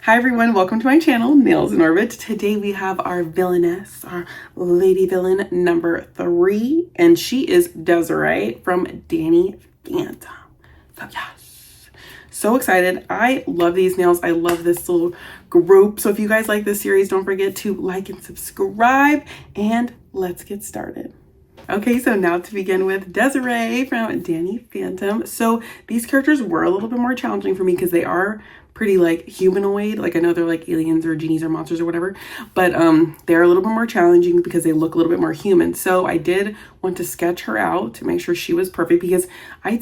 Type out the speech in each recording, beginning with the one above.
Hi everyone, welcome to my channel, Nails in Orbit. Today we have our villainess, our lady villain number 3, and she is Desiree from Danny Phantom. So yes, so excited. I love these nails. I love this little group. So if you guys like this series, don't forget to like and subscribe, and let's get started. Okay, so now to begin with, Desiree from Danny Phantom. So these characters were a little bit more challenging for me because they are pretty like humanoid. Like I know they're like aliens or genies or monsters or whatever, but they're a little bit more challenging because they look a little bit more human. So I did want to sketch her out to make sure she was perfect because I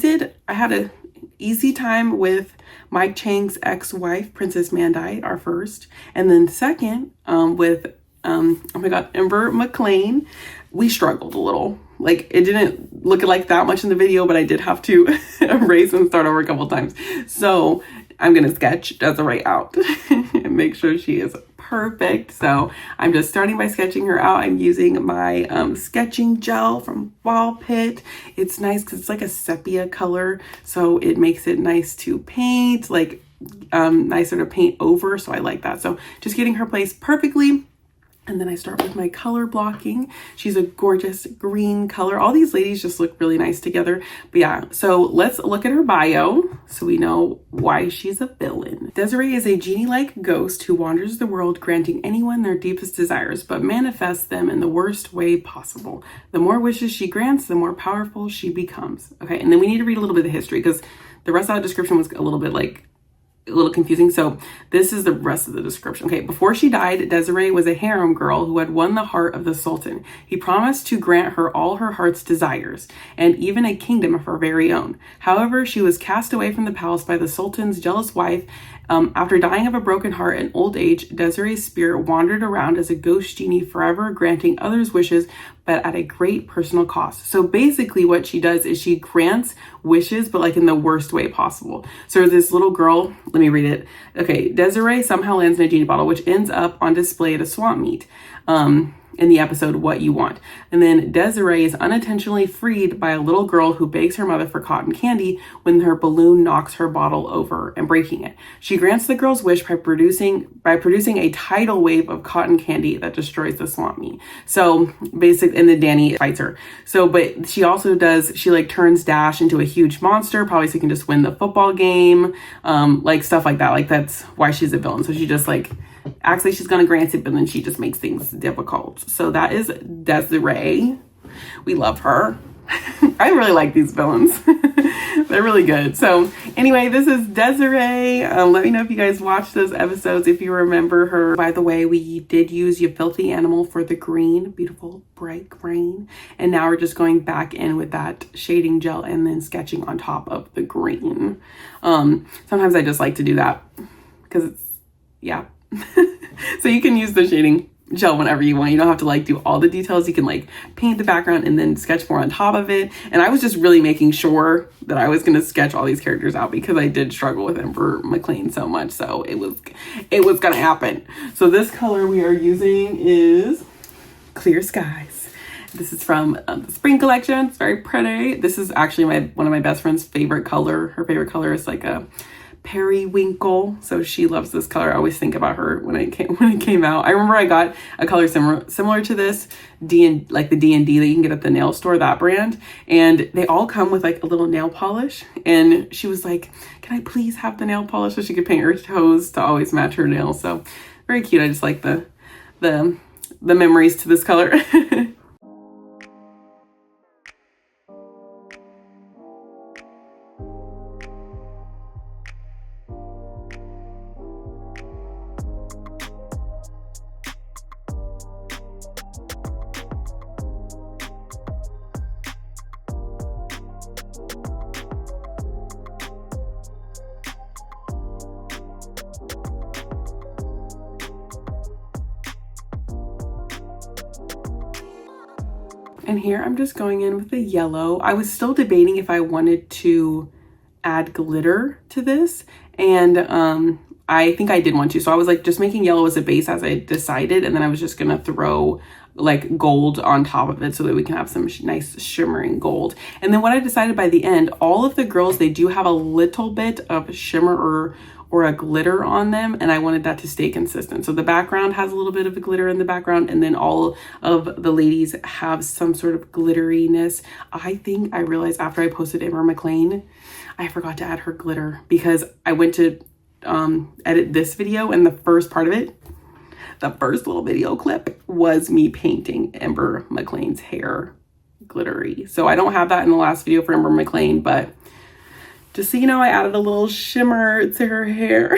had a easy time with Mike Chang's ex-wife, Princess Mandai, our first, and then second with oh my god, Ember McLean. We struggled a little. Like it didn't look like that much in the video, but I did have to erase and start over a couple times. So I'm gonna sketch Desiree out and make sure she is perfect. So I'm just starting by sketching her out. I'm using my sketching gel from Ballpit. It's nice because it's like a sepia color, so it makes it nice to paint, like nicer to paint over. So I like that. So just getting her placed perfectly. And then I start with my color blocking. She's a gorgeous green color. All these ladies just look really nice together. But yeah, so let's look at her bio so we know why she's a villain. Desiree is a genie-like ghost who wanders the world granting anyone their deepest desires, but manifests them in the worst way possible. The more wishes she grants, the more powerful she becomes. Okay, and then we need to read a little bit of the history because the rest of the description was a little bit like a little confusing. So this is the rest of the description. Okay, before she died, Desiree was a harem girl who had won the heart of the Sultan. He promised to grant her all her heart's desires and even a kingdom of her very own. However, she was cast away from the palace by the Sultan's jealous wife. After dying of a broken heart and old age, Desiree's spirit wandered around as a ghost genie, forever granting others' wishes, but at a great personal cost. So basically what she does is she grants wishes, but like in the worst way possible. So this little girl, let me read it. Okay, Desiree somehow lands in a genie bottle, which ends up on display at a swap meet. In the episode What You Want. And then Desiree is unintentionally freed by a little girl who begs her mother for cotton candy when her balloon knocks her bottle over and breaking it. She grants the girl's wish by producing a tidal wave of cotton candy that destroys the swamp meat. So basically, and then Danny fights her. So, but she also she like turns Dash into a huge monster, probably so you can just win the football game, like stuff like that. Like that's why she's a villain. So she just like acts like she's gonna grant it, but then she just makes things difficult. So that is Desiree. We love her. I really like these villains. They're really good. So anyway, this is Desiree. Let me know if you guys watched those episodes, if you remember her. By the way, we did use You Filthy Animal for the green, beautiful bright green. And now we're just going back in with that shading gel and then sketching on top of the green. Sometimes I just like to do that because it's, yeah. So you can use the shading gel whenever you want. You don't have to like do all the details. You can like paint the background and then sketch more on top of it. And I was just really making sure that I was going to sketch all these characters out because I did struggle with Ember McLean so much. So it was going to happen. So this color we are using is Clear Skies. This is from the spring collection. It's very pretty. This is actually one of my best friend's favorite color. Her favorite color is like a periwinkle, so she loves this color. I always think about her when it came out. I remember I got a color similar to this, like the D&D that you can get at the nail store, that brand, and they all come with like a little nail polish. And she was like, "Can I please have the nail polish so she could paint her toes to always match her nails?" So very cute. I just like the memories to this color. And here I'm just going in with the yellow. I was still debating if I wanted to add glitter to this, and I think I did want to. So I was like just making yellow as a base as I decided, and then I was just gonna throw like gold on top of it so that we can have some nice shimmering gold. And then what I decided by the end, all of the girls, they do have a little bit of shimmer or a glitter on them, and I wanted that to stay consistent. So the background has a little bit of a glitter in the background, and then all of the ladies have some sort of glitteriness. I think I realized after I posted Amber McLean, I forgot to add her glitter because I went to edit this video, and the first part of it, the first little video clip, was me painting Amber McLean's hair glittery. So I don't have that in the last video for Amber McLean, but just so you know, I added a little shimmer to her hair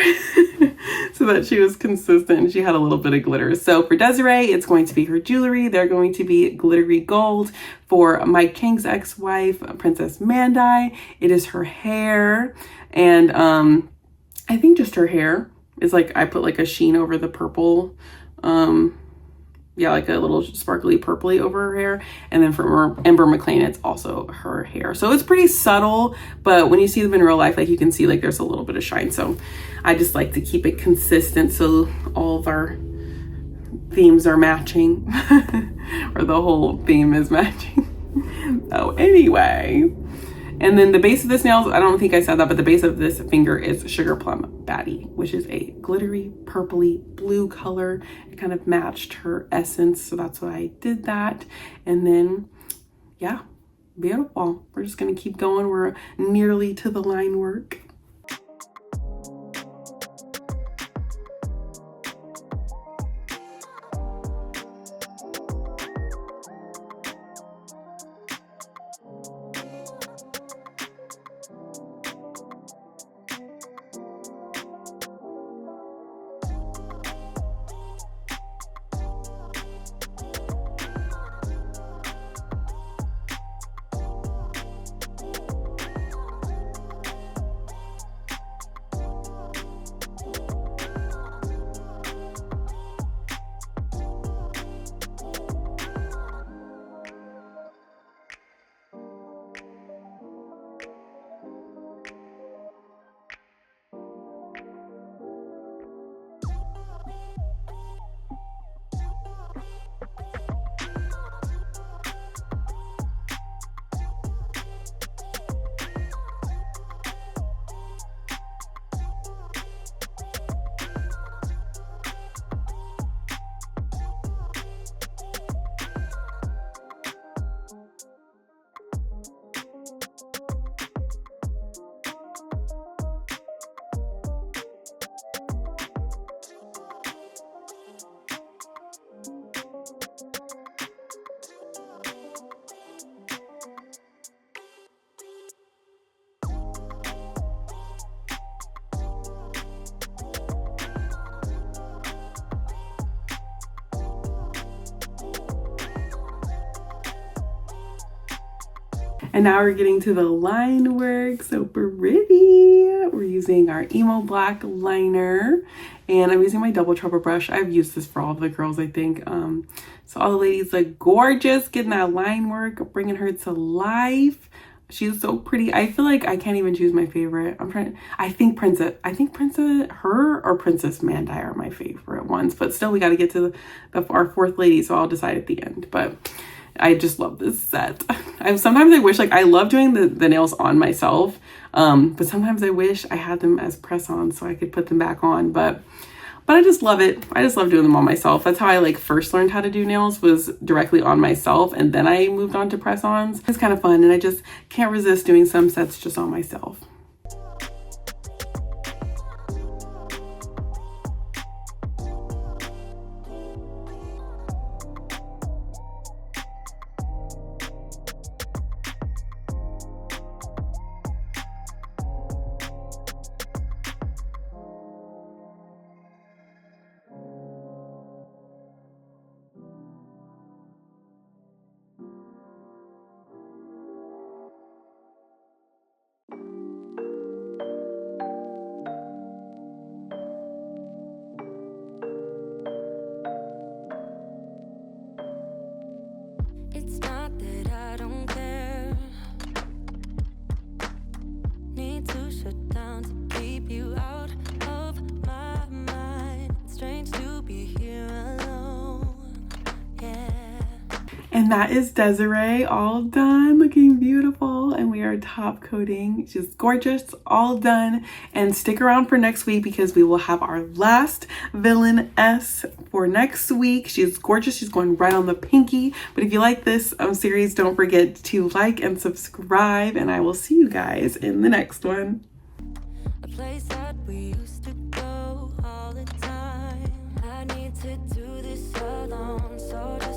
so that she was consistent. She had a little bit of glitter. So for Desiree, it's going to be her jewelry. They're going to be glittery gold. For Mike King's ex-wife, Princess Mandai, it is her hair. And I think just her hair is like, I put like a sheen over the purple. Yeah, like a little sparkly purpley over her hair. And then for Amber McLean, it's also her hair. So it's pretty subtle, but when you see them in real life, like you can see like there's a little bit of shine. So I just like to keep it consistent so all of our themes are matching or the whole theme is matching. So anyway, and then the base of this nails, I don't think I said that, but the base of this finger is Sugar Plum Baddie, which is a glittery, purpley blue color. It kind of matched her essence, so that's why I did that. And then, yeah, beautiful. We're just gonna keep going. We're nearly to the line work. And now we're getting to the line work. So pretty. We're using our Emo Black liner, and I'm using my double trouble brush. I've used this for all of the girls, I think. So all the ladies look gorgeous, getting that line work, bringing her to life. She's so pretty. I feel like I can't even choose my favorite. I think Princess her or Princess Mandai are my favorite ones, but still we got to get to our fourth lady, so I'll decide at the end. But I just love this set. Sometimes I wish, like, I love doing the nails on myself, but sometimes I wish I had them as press-ons so I could put them back on, but I just love it. I just love doing them on myself. That's how I like first learned how to do nails, was directly on myself, and then I moved on to press-ons. It's kind of fun, and I just can't resist doing some sets just on myself. It's not that I don't care. Need to shut down to keep you out of my mind. It's strange to be here alone. Yeah. And that is Desiree all done, looking beautiful. and we are top coating. She's gorgeous, all done. And stick around for next week because we will have our last Villainess for next week. She's gorgeous. She's going right on the pinky. But if you like this series, don't forget to like and subscribe, and I will see you guys in the next one. A place that we used to go all the time. I need to do this alone, so just